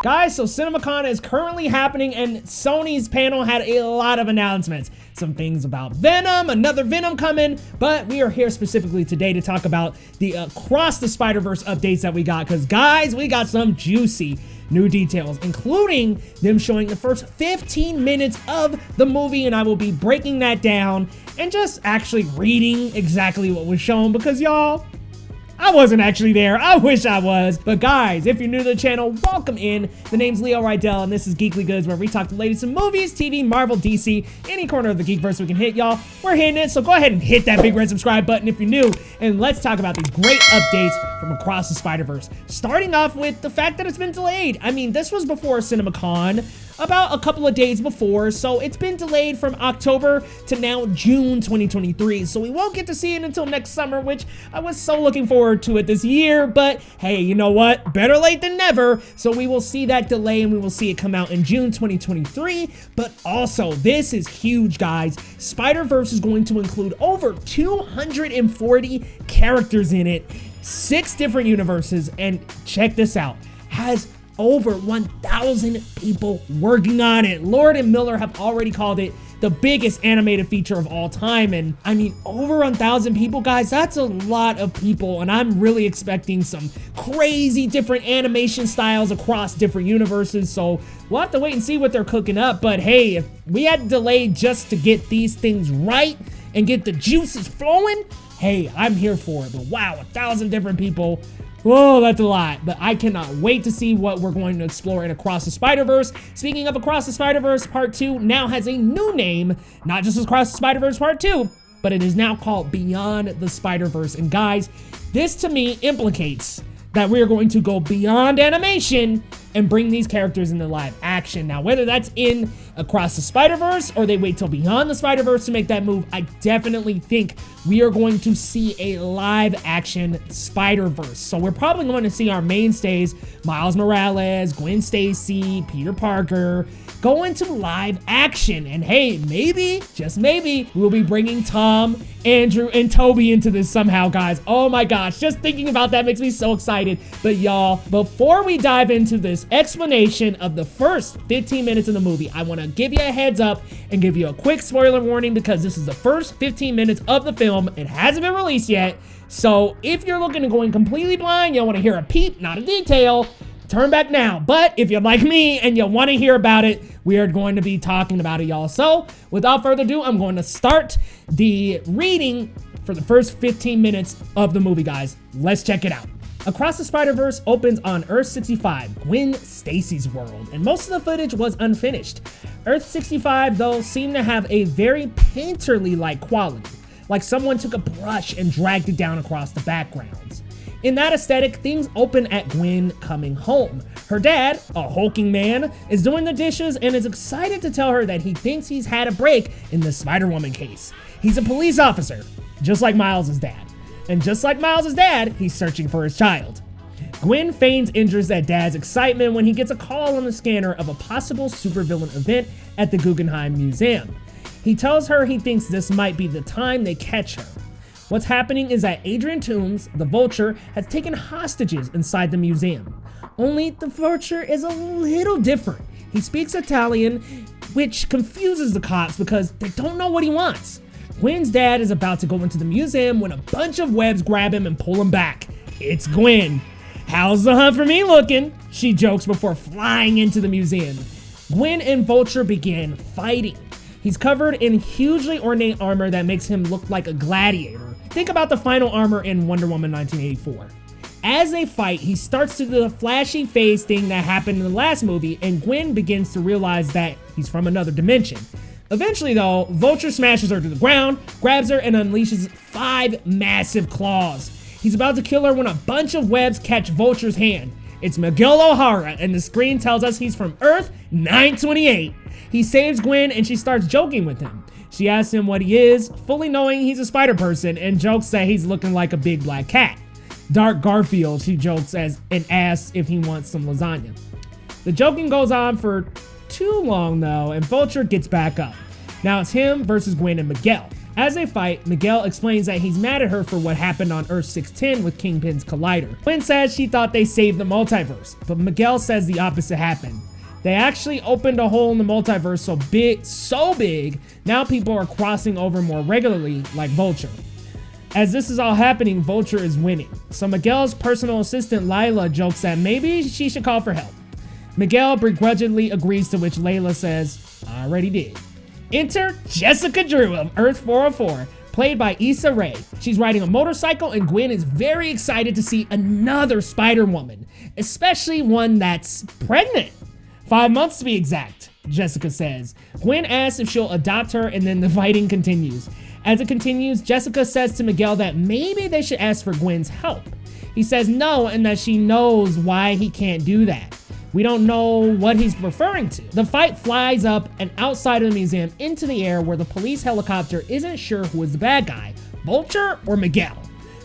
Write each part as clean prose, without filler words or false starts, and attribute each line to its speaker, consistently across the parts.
Speaker 1: Guys, so CinemaCon is currently happening and Sony's panel had a lot of announcements. Some things about Venom, another Venom coming, but we are here specifically today to talk about the Across the Spider-Verse updates that we got, because guys, we got some juicy new details, including them showing the first 15 minutes of the movie, and I will be breaking that down and just actually reading exactly what was shown, because y'all, I wasn't actually there. I wish I was. But guys, if you're new to the channel, welcome in. The name's Leo Rydell, and this is Geekly Goods, where we talk the latest in movies, TV, Marvel, DC, any corner of the Geekverse we can hit, y'all. We're hitting it, so go ahead and hit that big red subscribe button if you're new, and let's talk about these great updates from Across the Spider-Verse. Starting off with the fact that it's been delayed. I mean, this was before CinemaCon, about a couple of days before, so it's been delayed from October to now June 2023, so we won't get to see it until next summer, which I was so looking forward to it this year, but hey, you know what? Better late than never, so we will see that delay and we will see it come out in June 2023, but also, this is huge, guys. Spider-Verse is going to include over 240 characters in it, 6 different universes, and check this out, has over 1,000 people working on it. Lord and Miller have already called it the biggest animated feature of all time, and I mean, over 1,000 people, guys, that's a lot of people, and I'm really expecting some crazy different animation styles across different universes, so we'll have to wait and see what they're cooking up. But hey, if we had delayed just to get these things right and get the juices flowing, hey, I'm here for it. But wow, 1,000 different people. Whoa, that's a lot, but I cannot wait to see what we're going to explore in Across the Spider-Verse. Speaking of Across the Spider-Verse, Part 2 now has a new name, not just Across the Spider-Verse Part 2, but it is now called Beyond the Spider-Verse. And guys, this to me implicates that we are going to go beyond animation and bring these characters into live action. Now, whether that's in Across the Spider-Verse or they wait till Beyond the Spider-Verse to make that move, I definitely think we are going to see a live action Spider-Verse. So we're probably going to see our mainstays, Miles Morales, Gwen Stacy, Peter Parker, go into live action. And hey, maybe, just maybe, we'll be bringing Tom, Andrew, and Toby into this somehow, guys. Oh my gosh, just thinking about that makes me so excited. But y'all, before we dive into this explanation of the first 15 minutes of the movie, I want to give you a heads up and give you a quick spoiler warning, because this is the first 15 minutes of the film. It hasn't been released yet, so if you're looking to go in completely blind, you want to hear a peep, not a detail, turn back now. But if you're like me and you want to hear about it, we are going to be talking about it, y'all. So without further ado, I'm going to start the reading for the first 15 minutes of the movie, guys. Let's check it out. Across the Spider-Verse opens on Earth 65, Gwen Stacy's world, and most of the footage was unfinished. Earth 65, though, seemed to have a very painterly-like quality, like someone took a brush and dragged it down across the backgrounds. In that aesthetic, things open at Gwen coming home. Her dad, a hulking man, is doing the dishes and is excited to tell her that he thinks he's had a break in the Spider-Woman case. He's a police officer, just like Miles' dad. And just like Miles' dad, he's searching for his child. Gwen feigns interest at Dad's excitement when he gets a call on the scanner of a possible supervillain event at the Guggenheim Museum. He tells her he thinks this might be the time they catch her. What's happening is that Adrian Toomes, the Vulture, has taken hostages inside the museum. Only the Vulture is a little different. He speaks Italian, which confuses the cops because they don't know what he wants. Gwen's dad is about to go into the museum when a bunch of webs grab him and pull him back. It's Gwen. "How's the hunt for me looking?" she jokes before flying into the museum. Gwen and Vulture begin fighting. He's covered in hugely ornate armor that makes him look like a gladiator. Think about the final armor in Wonder Woman 1984. As they fight, he starts to do the flashy phase thing that happened in the last movie, and Gwen begins to realize that he's from another dimension. Eventually, though, Vulture smashes her to the ground, grabs her, and unleashes 5 massive claws. He's about to kill her when a bunch of webs catch Vulture's hand. It's Miguel O'Hara, and the screen tells us he's from Earth 928. He saves Gwen, and she starts joking with him. She asks him what he is, fully knowing he's a spider person, and jokes that he's looking like a big black cat. Dark Garfield, she jokes and asks if he wants some lasagna. The joking goes on for too long, though, and Vulture gets back up. Now it's him versus Gwen and Miguel. As they fight, Miguel explains that he's mad at her for what happened on Earth 610 with Kingpin's collider. Gwen says she thought they saved the multiverse, but Miguel says the opposite happened. They actually opened a hole in the multiverse so big, now people are crossing over more regularly, like Vulture. As this is all happening, Vulture is winning. So Miguel's personal assistant Layla jokes that maybe she should call for help. Miguel begrudgingly agrees, to which Layla says, "I already did." Enter Jessica Drew of Earth 404, played by Issa Rae. She's riding a motorcycle, and Gwen is very excited to see another Spider-Woman, especially one that's pregnant. 5 months to be exact, Jessica says. Gwen asks if she'll adopt her, and then the fighting continues. As it continues, Jessica says to Miguel that maybe they should ask for Gwen's help. He says no, and that she knows why he can't do that. We don't know what he's referring to. The fight flies up and outside of the museum into the air, where the police helicopter isn't sure who is the bad guy, Vulture or Miguel.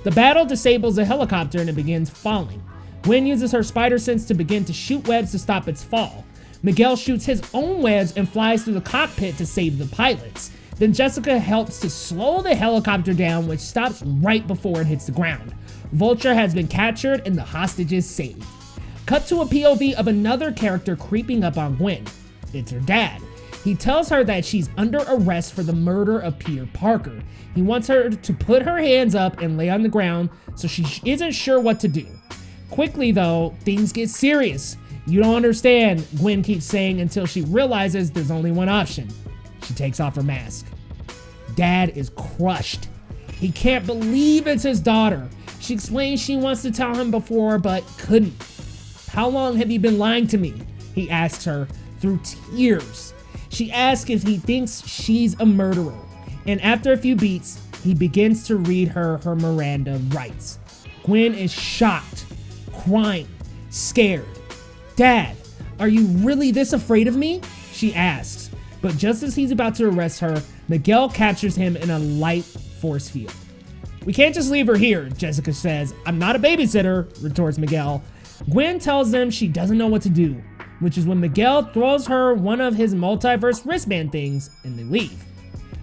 Speaker 1: The battle disables the helicopter and it begins falling. Gwen uses her spider sense to begin to shoot webs to stop its fall. Miguel shoots his own webs and flies through the cockpit to save the pilots. Then Jessica helps to slow the helicopter down, which stops right before it hits the ground. Vulture has been captured and the hostages saved. Cut to a POV of another character creeping up on Gwen. It's her dad. He tells her that she's under arrest for the murder of Peter Parker. He wants her to put her hands up and lay on the ground, so she isn't sure what to do. Quickly though, things get serious. "You don't understand," Gwen keeps saying, until she realizes there's only one option. She takes off her mask. Dad is crushed. He can't believe it's his daughter. She explains she wants to tell him before, but couldn't. "How long have you been lying to me?" he asks her through tears. She asks if he thinks she's a murderer. And after a few beats, he begins to read her Miranda rights. Gwen is shocked, crying, scared. "Dad, are you really this afraid of me?" she asks. But just as he's about to arrest her, Miguel captures him in a light force field. "We can't just leave her here," Jessica says. "I'm not a babysitter," retorts Miguel. Gwen tells them she doesn't know what to do, which is when Miguel throws her one of his multiverse wristband things and they leave.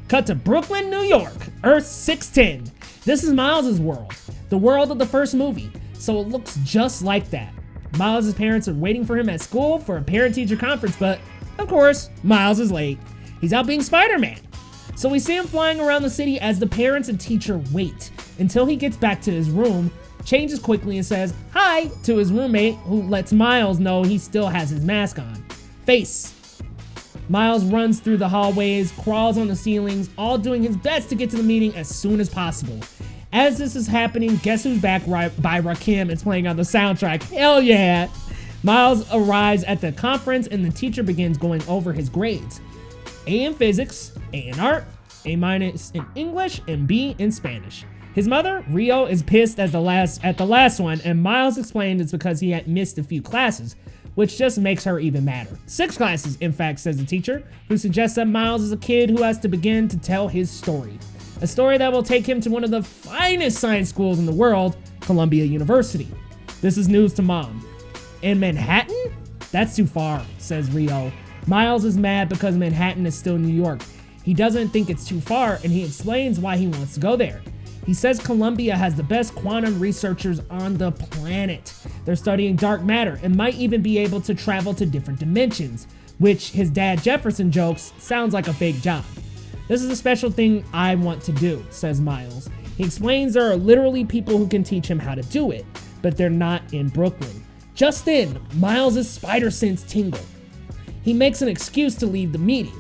Speaker 1: Cut to Brooklyn, New York, Earth 610. This is Miles' world, the world of the first movie, so it looks just like that. Miles' parents are waiting for him at school for a parent-teacher conference, but of course, Miles is late. He's out being Spider-Man. So we see him flying around the city as the parents and teacher wait until he gets back to his room, changes quickly and says hi to his roommate, who lets Miles know he still has his mask on. Face. Miles runs through the hallways, crawls on the ceilings, all doing his best to get to the meeting as soon as possible. As this is happening, Guess Who's Back by Rakim is playing on the soundtrack. Hell yeah! Miles arrives at the conference and the teacher begins going over his grades. A in physics, A in art, A- in English, and B in Spanish. His mother, Rio, is pissed at the last one, and Miles explained it's because he had missed a few classes, which just makes her even madder. 6 classes, in fact, says the teacher, who suggests that Miles is a kid who has to begin to tell his story. A story that will take him to one of the finest science schools in the world, Columbia University. This is news to Mom. In Manhattan? That's too far, says Rio. Miles is mad because Manhattan is still New York. He doesn't think it's too far, and he explains why he wants to go there. He says Columbia has the best quantum researchers on the planet. They're studying dark matter and might even be able to travel to different dimensions, which his dad Jefferson jokes sounds like a fake job. This is a special thing I want to do, says Miles. He explains there are literally people who can teach him how to do it, but they're not in Brooklyn. Just then, Miles' spider sense tingle. He makes an excuse to leave the meeting.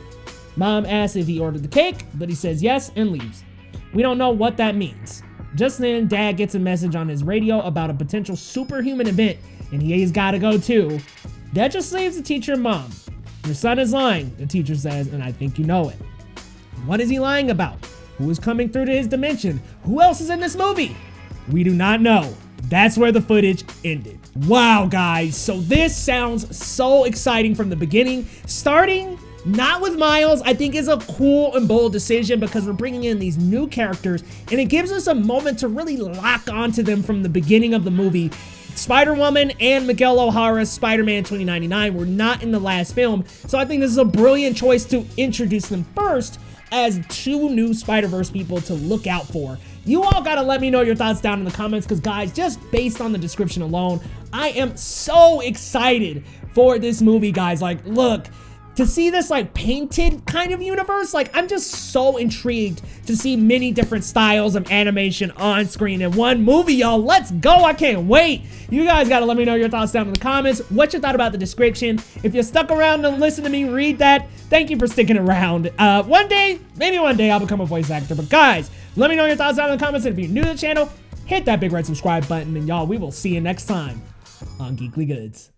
Speaker 1: Mom asks if he ordered the cake, but he says yes and leaves. We don't know what that means. Just then, Dad gets a message on his radio about a potential superhuman event, and he's gotta go too. That just leaves the teacher and Mom. Your son is lying, the teacher says, and I think you know it. What is he lying about? Who is coming through to his dimension? Who else is in this movie? We do not know. That's where the footage ended. Wow, guys, so this sounds so exciting from the beginning. Starting not with Miles, I think is a cool and bold decision because we're bringing in these new characters and it gives us a moment to really lock onto them from the beginning of the movie. Spider-Woman and Miguel O'Hara's Spider-Man 2099 were not in the last film, so I think this is a brilliant choice to introduce them first. as 2 new Spider-Verse people to look out for. You all gotta let me know your thoughts down in the comments, because guys, just based on the description alone, I am so excited for this movie, guys. Like, look, to see this like painted kind of universe, like I'm just so intrigued to see many different styles of animation on screen in one movie, y'all. Let's go. I can't wait. You guys gotta let me know your thoughts down in the comments, what you thought about the description. If you stuck around and listen to me read that, thank you for sticking around. One day, maybe one day, I'll become a voice actor. But guys, let me know your thoughts down in the comments. And if you're new to the channel, hit that big red subscribe button. And y'all, we will see you next time on Geekly Goods.